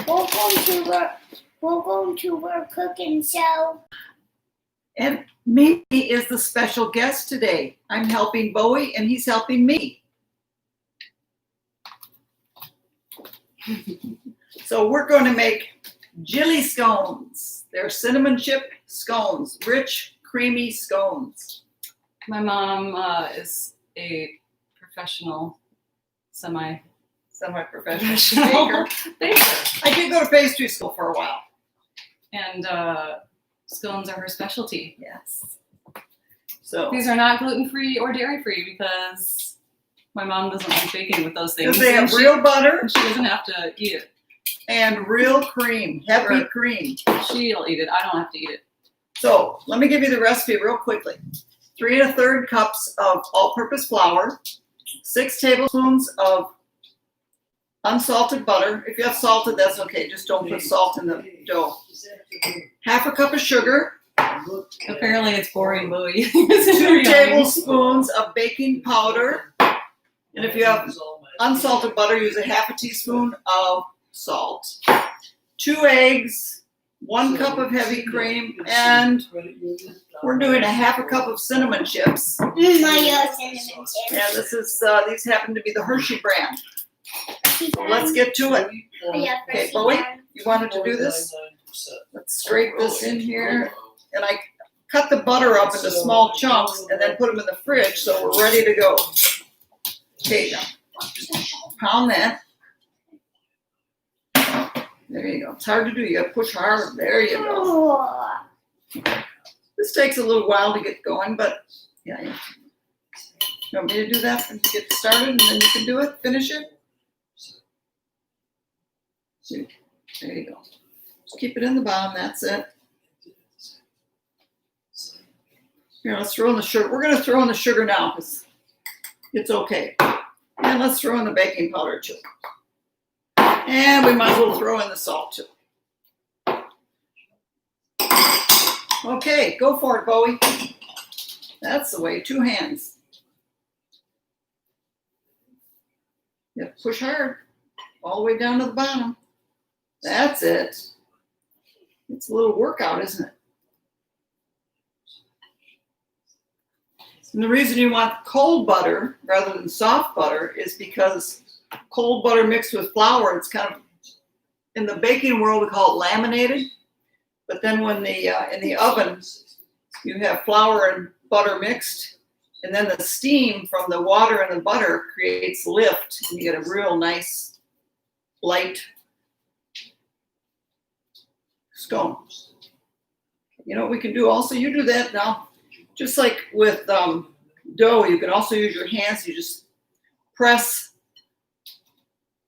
Welcome to our cooking show. And Mimi is the special guest today. I'm helping Bowie and he's helping me. So we're going to make jelly scones. They're cinnamon chip scones, rich, creamy scones. My mom is a professional, semi-professional baker. I did go to pastry school for a while. And scones are her specialty. Yes. So these are not gluten-free or dairy-free because my mom doesn't like baking with those things. They have real butter. And she doesn't have to eat it. And real cream, heavy cream. She'll eat it. I don't have to eat it. So let me give you the recipe real quickly. 3 1/3 cups of all-purpose flour, 6 tablespoons of unsalted butter. If you have salted, that's okay. Just don't put salt in the dough. 1/2 cup of sugar. Apparently it's boring, Bowie. 2 tablespoons of baking powder. And if you have unsalted butter, use 1/2 teaspoon of salt. 2 eggs, 1 cup of heavy cream, and we're doing 1/2 cup of cinnamon chips. I love cinnamon chips. And this is these happen to be the Hershey brand. So let's get to it. Okay, Bowie, you wanted to do this? Let's scrape this in here. And I cut the butter up into small chunks and then put them in the fridge so we're ready to go. Okay, now pound that. There you go. It's hard to do. You got to push hard. There you go. This takes a little while to get going, but yeah. You want me to do that and get started and then you can do it? Finish it? There you go. Just keep it in the bottom. That's it. Here, let's throw in the sugar. We're going to throw in the sugar now because it's okay. And let's throw in the baking powder too. And we might as well throw in the salt too. Okay, go for it, Bowie. That's the way. 2 hands. Yep, push hard. All the way down to the bottom. That's it. It's a little workout, isn't it? And the reason you want cold butter rather than soft butter is because cold butter mixed with flour, it's kind of, in the baking world, we call it laminated. But then when in the oven, you have flour and butter mixed, and then the steam from the water and the butter creates lift, and you get a real nice, light scone. You know what we can do also? You do that now. Just like with dough, you can also use your hands. You just press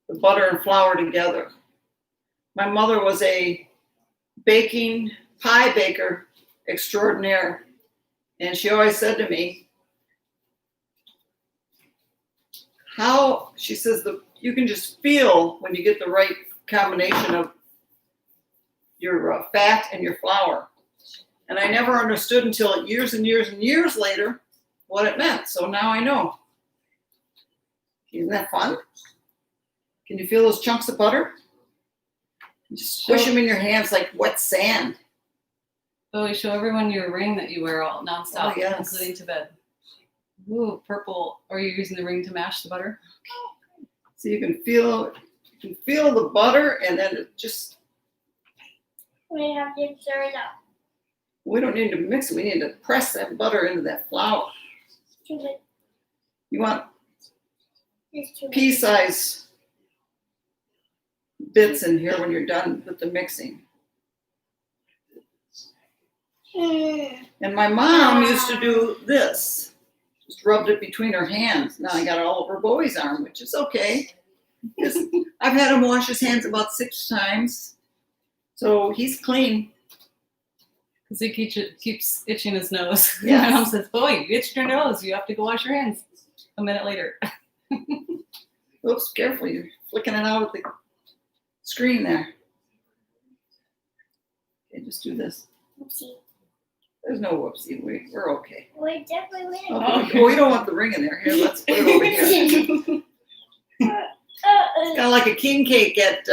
the butter and flour together. My mother was a pie baker extraordinaire. And she always said to me, she says, you can just feel when you get the right combination of your fat and your flour. And I never understood until years and years and years later what it meant. So now I know. Isn't that fun? Can you feel those chunks of butter? Just push them in your hands like wet sand. Bowie, show everyone your ring that you wear all nonstop, Oh, yes. including to bed. Ooh, purple. Are you using the ring to mash the butter? So you can feel the butter, and then it just. We have to stir it up. We don't need to mix it. We need to press that butter into that flour. You want pea-size bits in here when you're done with the mixing. And my mom used to do this. Just rubbed it between her hands. Now I got it all over Bowie's arm, which is okay. I've had him wash his hands about 6 times. So he's clean. Because he keeps itching his nose. Yes. My mom says, Bowie, you itched your nose. You have to go wash your hands. A minute later. Oops, careful. You're flicking it out of the screen there. Okay, just do this. Whoopsie. There's no whoopsie. We're okay. We're definitely winning. Okay. Well, we don't want the ring in there. Here, let's put it over here. Kind of like a king cake at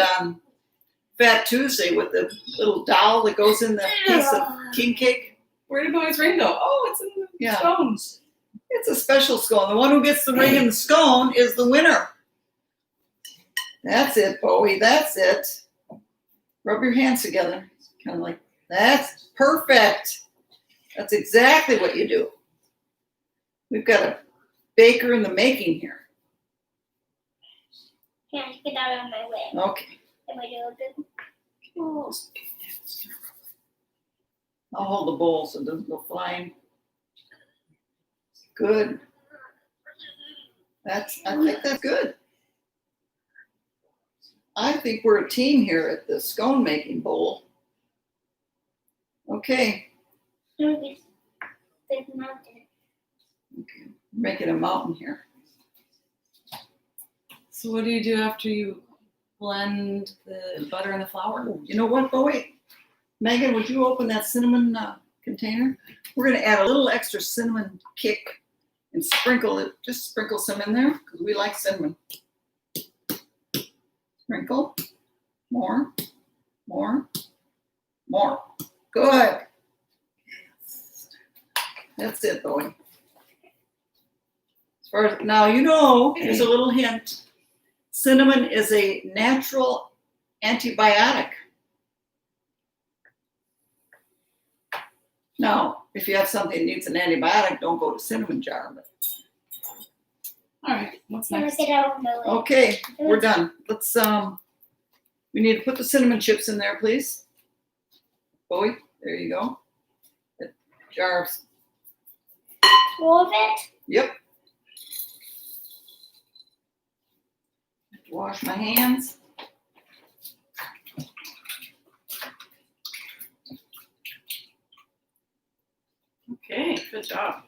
Fat Tuesday with the little dowel that goes in the piece of king cake. Where did Bowie's ring go? Oh, it's in the Yeah. scones. It's a special scone. The one who gets the ring and the scone is the winner. That's it, Bowie. That's it. Rub your hands together. Kind of like, that's perfect. That's exactly what you do. We've got a baker in the making here. Yeah, get out of my way. Okay. Am I doing good? I'll hold the bowl so it doesn't go flying. Good. I think that's good. I think we're a team here at the scone making bowl. Okay. Big mountain. Okay. Making a mountain here. So what do you do after you blend the butter and the flour? Oh, you know what, Bowie? Megan, would you open that cinnamon container? We're going to add a little extra cinnamon kick and sprinkle it. Just sprinkle some in there because we like cinnamon. Sprinkle. More. More. More. Good. That's it, Bowie. As far as, now, you know, here's a little hint. Cinnamon is a natural antibiotic. Now, if you have something that needs an antibiotic, don't go to cinnamon jar. But... All right, what's I'm gonna next? get out of my way. Okay, we're done. Let's we need to put the cinnamon chips in there, please. Bowie, there you go. The jar of, All of it? yep. Wash my hands. Okay, good job.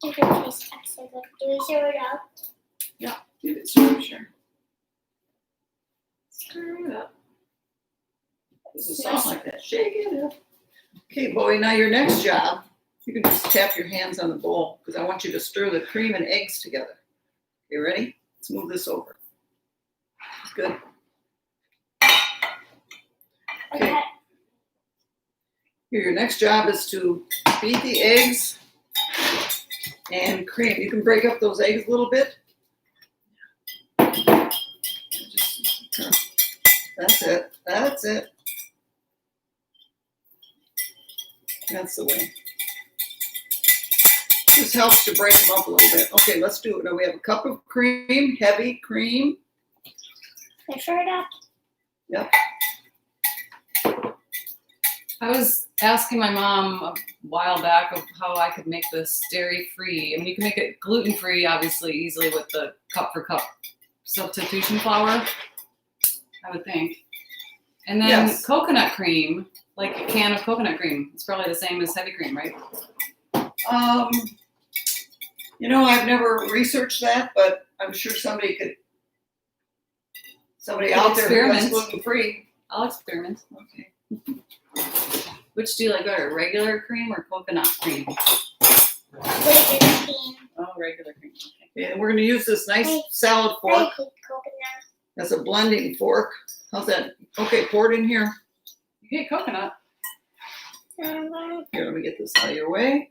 You can taste excellent. Do we stir it up? Give it some sure. Stir it up. Does it sound like that? Shake it up. Okay, Bowie, now your next job, you can just tap your hands on the bowl because I want you to stir the cream and eggs together. You ready? Let's move this over. Good. Okay. Here, your next job is to beat the eggs and cream. You can break up those eggs a little bit. That's it. That's it. That's the way. This helps to break them up a little bit. Okay, let's do it. Now we have a cup of cream, heavy cream. Can I stir it up? Yep. I was asking my mom a while back of how I could make this dairy-free. I mean, you can make it gluten-free, obviously, easily with the cup-for-cup substitution flour, I would think. And then Yes. coconut cream, like a can of coconut cream. It's probably the same as heavy cream, right? You know, I've never researched that, but I'm sure somebody out there who does experiment. gluten-free. I'll experiment. Okay. Which do you like better, regular cream or coconut cream? Coconut cream. Oh, regular cream. Okay. Okay, and we're going to use this nice Hey, salad I fork hate coconut. as a blending fork. How's that? Okay, pour it in here. You get coconut. Here, let me get this out of your way.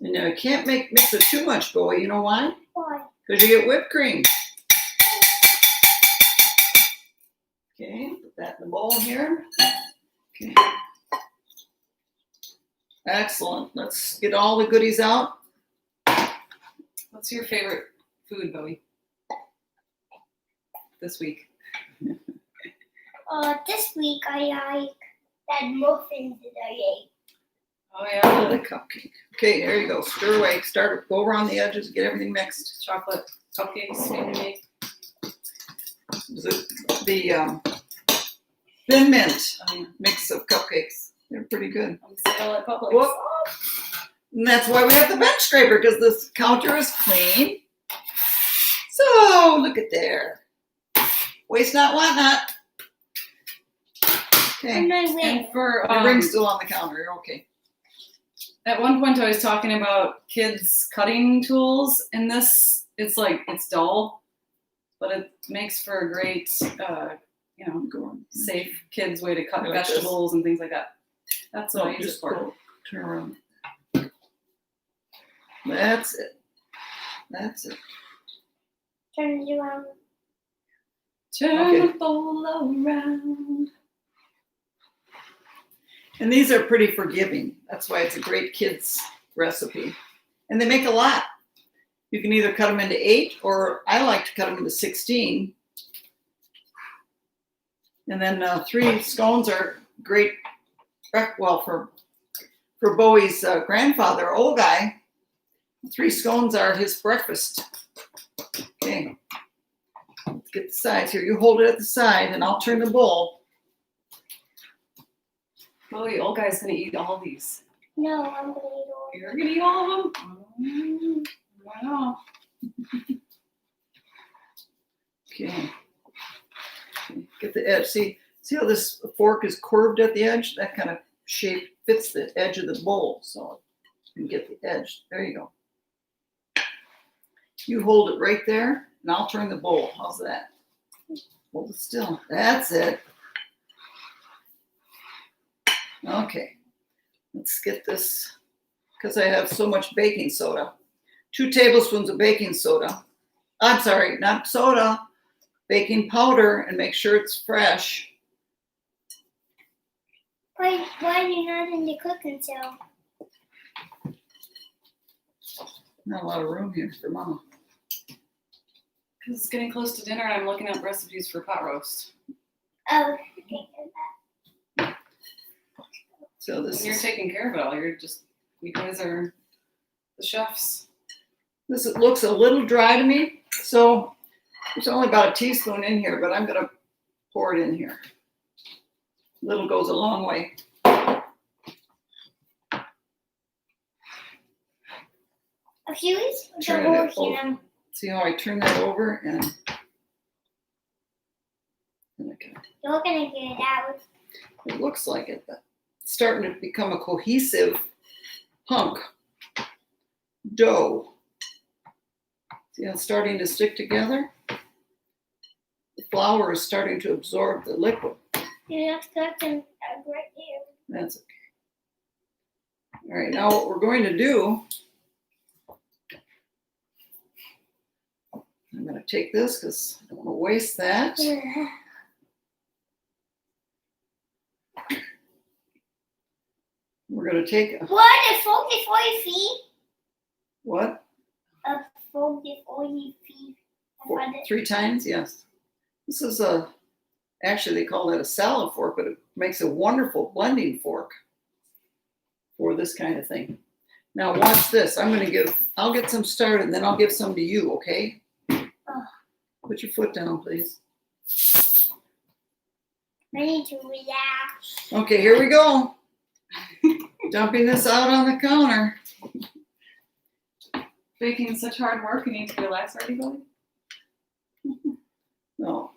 And now you can't mix it too much, Bowie. You know why? Why? Because you get whipped cream. Okay, put that in the bowl here. Okay. Excellent. Let's get all the goodies out. What's your favorite food, Bowie? This week. This week I like that muffin that I ate. Oh yeah, The cupcake. Okay, there you go. Stir away. Go around the edges, get everything mixed. chocolate cupcakes maybe make. The Thin Mint mix of cupcakes. They're pretty good. On sale at Publix. Whoop. And that's why we have the bench scraper, because this counter is clean. So look at there. Waste not, want not. And Okay. I win. And for The ring's still on the counter. You're okay. at one point I was talking about kids cutting tools, and this it's dull. but it makes for a great, Go on. safe kids way to cut Like this? vegetables and things like that. That's what No, I use it just for. go, turn around. That's it. That's it. Turn it around. Turn Okay. the bowl around. And these are pretty forgiving. That's why it's a great kids recipe. And they make a lot. You can either cut them into 8, or I like to cut them into 16. And then 3 scones are great. Well, for Bowie's grandfather, old guy, 3 scones are his breakfast. Okay. Let's get the sides here. You hold it at the side, and I'll turn the bowl. Oh, the old guy's gonna eat all these. No, I'm gonna eat all. You're gonna eat all of them? Wow. Okay. Get the edge. See how this fork is curved at the edge? That kind of shape fits the edge of the bowl, so you can get the edge. There you go. You hold it right there, and I'll turn the bowl. How's that? Hold it still. That's it. Okay. Let's get this, because I have so much baking soda. 2 tablespoons of baking soda. I'm sorry, not soda. Baking powder, and make sure it's fresh. Why are you not in the cooking cell? Not a lot of room here for Mama. Because it's getting close to dinner and I'm looking up recipes for pot roast. Oh, okay. So this And you're is, taking care of it all. You guys are the chefs. this looks a little dry to me. So there's only about a teaspoon in here, but I'm gonna pour it in here. Little goes a long way. A few is the Turn whole it over. here. See how I turn that over, and okay. You're gonna get it out. It looks like it, but it's starting to become a cohesive hunk dough. See how it's starting to stick together? The flour is starting to absorb the liquid. You have to cut them right here. That's okay. All right, now what we're going to do, I'm going to take this because I don't want to waste that. We're going to take What? A fork before you feed? what? A fork before you feed. I found it. 3 times? Yes. This is actually they call that a salad fork, but it makes a wonderful blending fork for this kind of thing. Now watch this. I'll get some started, and then I'll give some to you, okay? Put your foot down, please. I need to relax. Okay, here we go. Dumping this out on the counter. Baking is such hard work. You need to relax already, Bowie? No,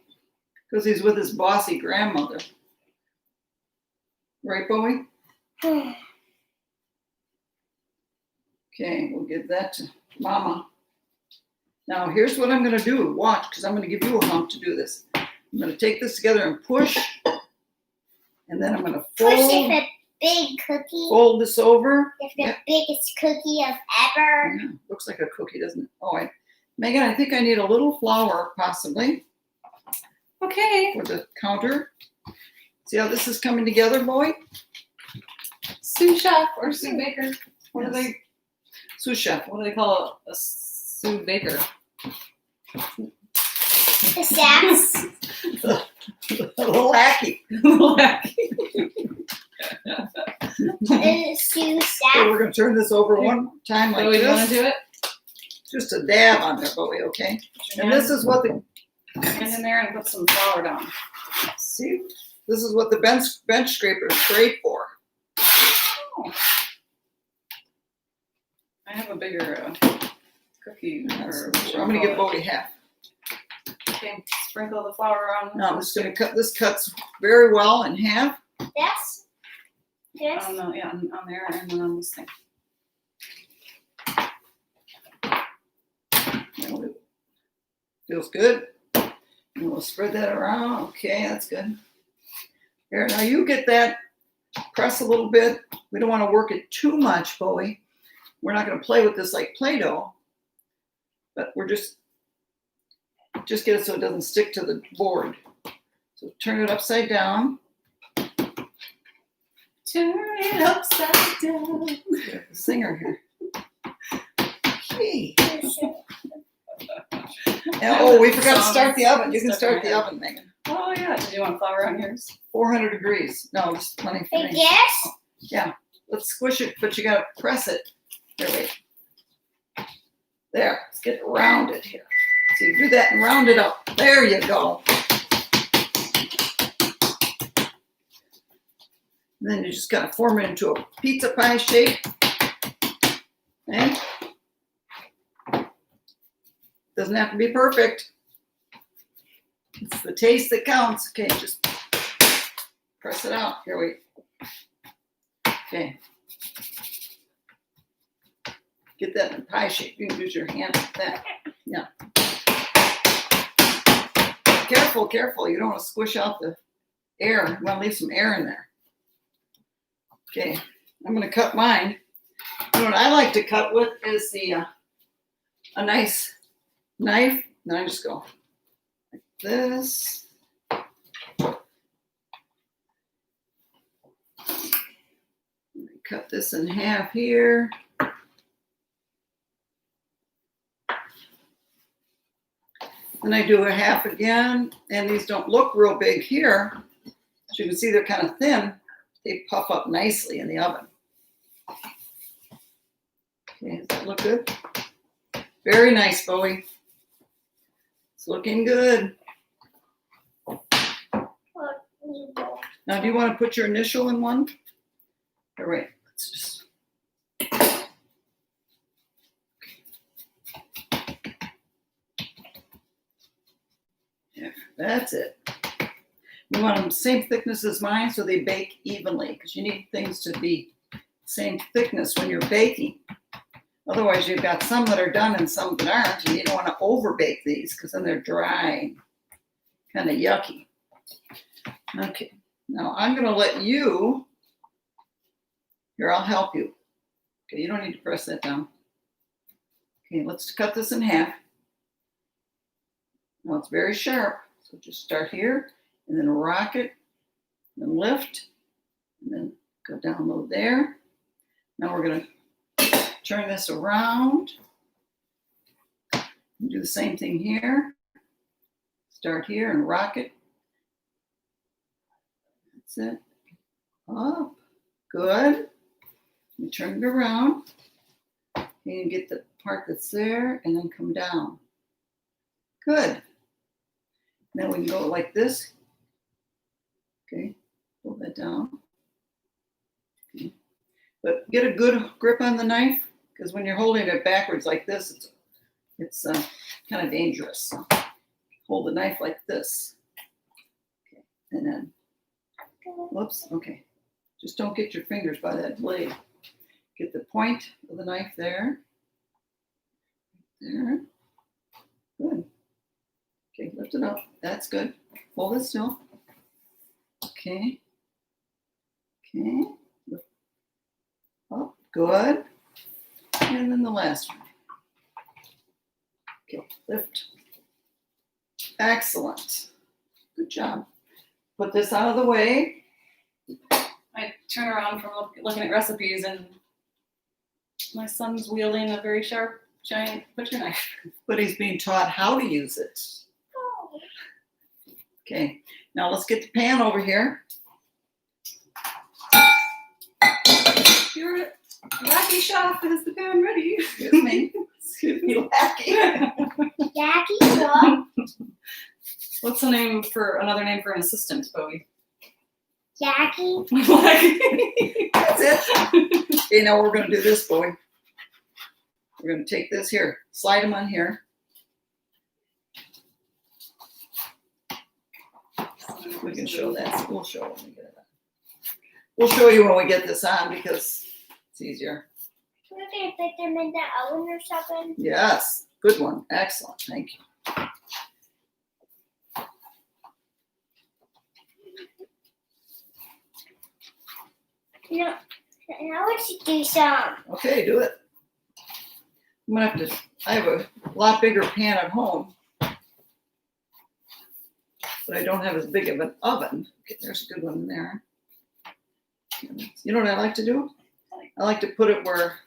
because he's with his bossy grandmother. Right, Bowie? Okay, we'll give that to Mama. Now, here's what I'm going to do. Watch, because I'm going to give you a hunk to do this. I'm going to take this together and push, and then I'm going to Push is a big cookie. fold this over. It's the Yeah. biggest cookie of ever. Yeah, looks like a cookie, doesn't it? Oh, Megan, I think I need a little flour, possibly, Okay. for the counter. See how this is coming together, Bowie? Sous chef or sous baker. What do Yes. they? Sous chef. What do they call a sous baker? The sass. A little hacky. The sous So sass. we're going to turn this over one time like Bowie, you want to this. do it? Just a dab on there, Bowie, okay? Put your And this is what the, hand in there and put some flour down. see, this is what the bench scraper is great for. Oh. I have a bigger cookie. Or I'm going to give Bowie half. Okay, sprinkle the flour on. Now I'm just going to cut, this cuts very well in half. That's this. On there and then on this thing. Feels good. And we'll spread that around. Okay, that's good. Here, now you get that. Press a little bit. We don't want to work it too much, Bowie. We're not going to play with this like Play-Doh, but we're just get it so it doesn't stick to the board. So turn it upside down. Turn it upside down. We have a singer here. Hey. And, oh, we forgot to start the oven. You can start the oven, Megan. Oh yeah. Did you want flour on yours? 400 degrees. No, just plenty for Hey, me. yes? Yeah. Let's squish it, but you gotta press it. Here, wait. There. Let's get it rounded here. So you do that and round it up. There you go. And then you just gotta form it into a pizza pie shape. Okay? Doesn't have to be perfect. It's the taste that counts. Okay, just press it out. Here, wait. Okay. Get that in pie shape. You can use your hand like that. Yeah. Careful, careful. You don't want to squish out the air. You want to leave some air in there. Okay, I'm going to cut mine. And what I like to cut with is a nice knife. Then I just go like this. Cut this in half here. Then I do a half again, and these don't look real big here. As you can see, they're kind of thin. They puff up nicely in the oven. Okay, does that look good? Very nice, Bowie. It's looking good. Now, do you want to put your initial in one? All right, let's just. Yeah, that's it. We want them the same thickness as mine so they bake evenly, because you need things to be same thickness when you're baking. Otherwise, you've got some that are done and some that aren't, and you don't want to over bake these because then they're dry, kind of yucky. Okay, now I'm going to let you. Here, I'll help you. Okay, you don't need to press that down. Okay, let's cut this in half. Now it's very sharp, so just start here and then rock it, and then lift, and then go down low there. Now we're going to turn this around and do the same thing here. Start here and rock it. That's it. Up. Good. You turn it around. You get the part that's there and then come down. Good. Then we can go like this. Okay. Pull that down. Okay. But get a good grip on the knife, because when you're holding it backwards like this, it's kind of dangerous. So hold the knife like this. Okay. And then, whoops, okay. Just don't get your fingers by that blade. Get the point of the knife there. There. Good. Okay, lift it up. That's good. Hold it still. Okay. Okay. Lift up. Good. And then the last one. Okay, lift. Excellent. Good job. Put this out of the way. I turn around from looking at recipes, and my son's wielding a very sharp, giant butcher knife. But he's being taught how to use it. Okay, now let's get the pan over here. Your lackey shop has the pan ready. Excuse me. Excuse me, lackey. Jackie, dog. What's the name for another name for an assistant, Bowie? Jackie. That's it. Okay, now we're going to do this, Bowie. We're going to take this here, slide them on here. We can show that. We'll show when we get it on. We'll show you when we get this on because it's easier. We're going to put them in the oven or something. Yes, good one. Excellent. Thank you. No, I want to do some. Okay, do it. I'm gonna have to, I have a lot bigger pan at home, but I don't have as big of an oven. Okay, there's a good one there. You know what I like to do? I like to put it where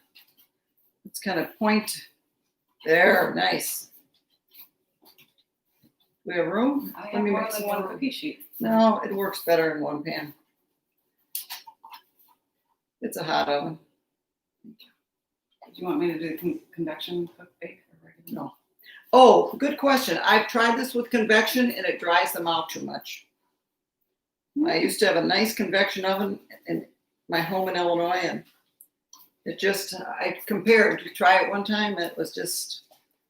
it's kind of point. There, nice. We have room? I Let have me more make than some one more. cookie sheet. No, it works better in one pan. It's a hot oven. Do you want me to do the convection cook bake or regular? No. Oh, good question. I've tried this with convection and it dries them out too much. I used to have a nice convection oven in my home in Illinois, and it just, I compared to try it one time, it was just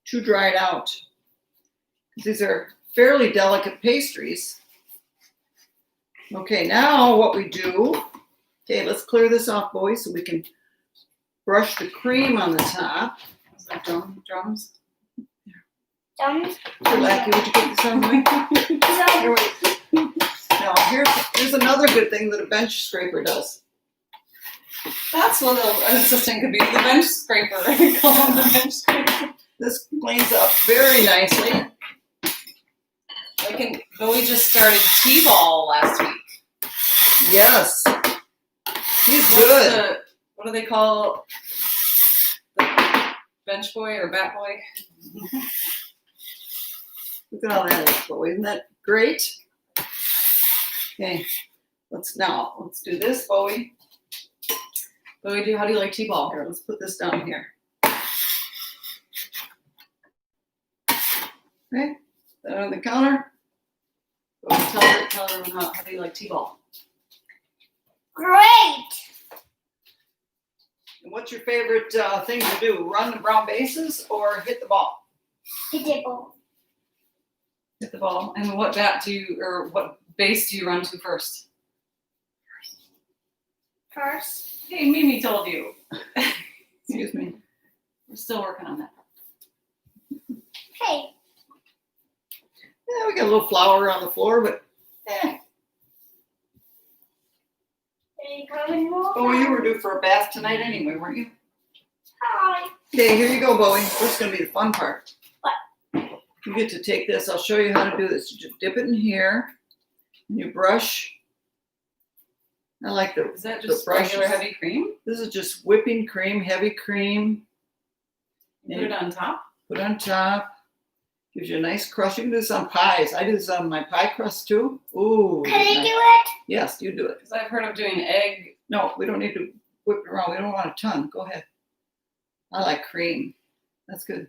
too dried out. These are fairly delicate pastries. Okay, now what we do, okay, let's clear this off, Bowie, so we can brush the cream on the top. Is that drums? Some. Lucky, would you get this on the way? Here we- Now, here's another good thing that a bench scraper does. That's what an assistant could be. The bench scraper. I call him the bench scraper. This cleans up very nicely. Bowie just started T-ball last week. Yes. He's good. What do they call the bench boy or bat boy? Look at all that, Bowie. Isn't that great? Okay, let's do this, Bowie. Bowie, how do you like T-ball? Here, let's put this down here. Okay, that on the counter. Bowie, tell everyone how do you like T-ball? Great. And what's your favorite thing to do? Run the brown bases or hit the ball? Dibble. Hit the ball. And what what base do you run to first? First. Hey, Mimi told you. Excuse me. We're still working on that. Hey. Yeah, we got a little flour on the floor, but Bowie, you were due for a bath tonight anyway, weren't you? Hi. Okay, here you go, Bowie. This is going to be the fun part. What? You get to take this. I'll show you how to do this. You just dip it in here, and you brush. I like Is that just brushes. regular heavy cream? This is just whipping cream, heavy cream. You put it on top? Put on top. Gives you a nice crust. You can do this on pies. I do this on my pie crust too. Ooh. Can I nice. do it? Yes, you do it. Because I've heard of doing egg. No, we don't need to whip it around. We don't want a ton. Go ahead. I like cream. That's good.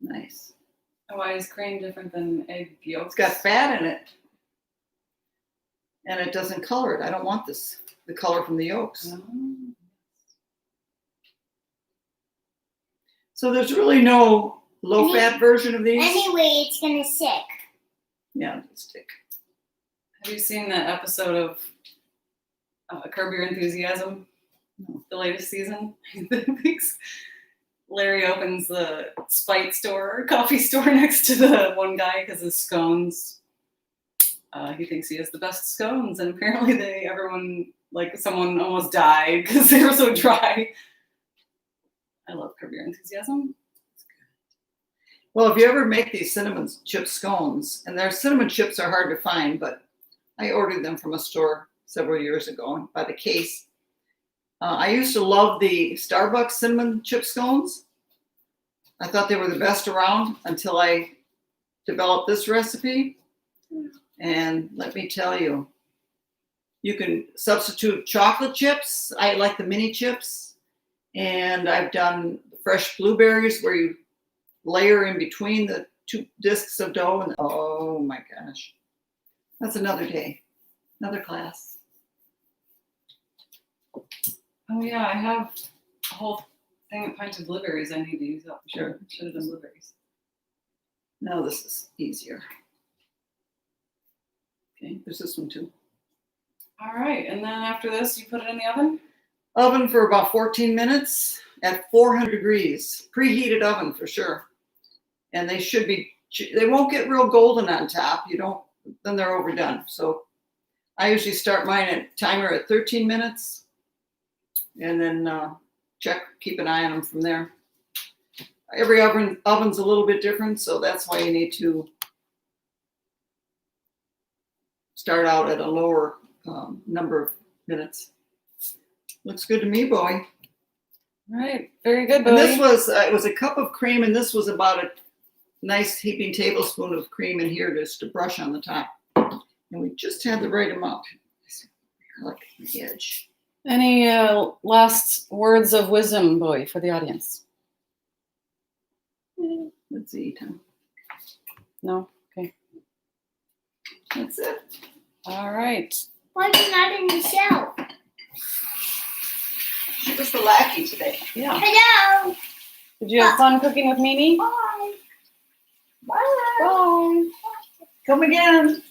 Nice. Why is cream different than egg yolks? It's got fat in it. And it doesn't color it. I don't want the color from the yolks. No. So there's really no low-fat version of these. Anyway, it's gonna stick. Yeah, it'll stick. Have you seen that episode of Curb Your Enthusiasm? No. The latest season? Larry opens the Spite store, coffee store next to the one guy because his scones. He thinks he has the best scones, and apparently someone almost died because they were so dry. I love Curb Your Enthusiasm. Well, if you ever make these cinnamon chip scones, and their cinnamon chips are hard to find, but I ordered them from a store several years ago by the case. I used to love the Starbucks cinnamon chip scones. I thought they were the best around until I developed this recipe. And let me tell you, you can substitute chocolate chips. I like the mini chips. And I've done fresh blueberries where you layer in between the two discs of dough. And oh my gosh, that's another day, another class. Oh yeah, I have a whole thing of pints of blueberries I need to use up. Sure. Should have done blueberries. Now this is easier. Okay, there's this one too. All right, and then after this, you put it in the oven? Oven for about 14 minutes at 400 degrees. Preheated oven for sure. And they should be, they won't get real golden on top. You don't, then they're overdone. So I usually start mine at timer at 13 minutes and then keep an eye on them from there. Every oven's a little bit different, so that's why you need to start out at a lower number of minutes. Looks good to me, Bowie. All right, very good, And Bowie. this was, it was a cup of cream, and this was about a nice heaping tablespoon of cream in here just to brush on the top. And we just had the right amount. I like the edge. Any last words of wisdom, Bowie, for the audience? Let's eat, huh? No? Okay. That's it. All right. Why are you not in the shell? She was the lackey today. Yeah. Hello. Did you have fun cooking with Mimi? Bye. Bye. Bye. Come again.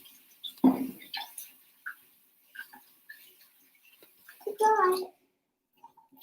Goodbye.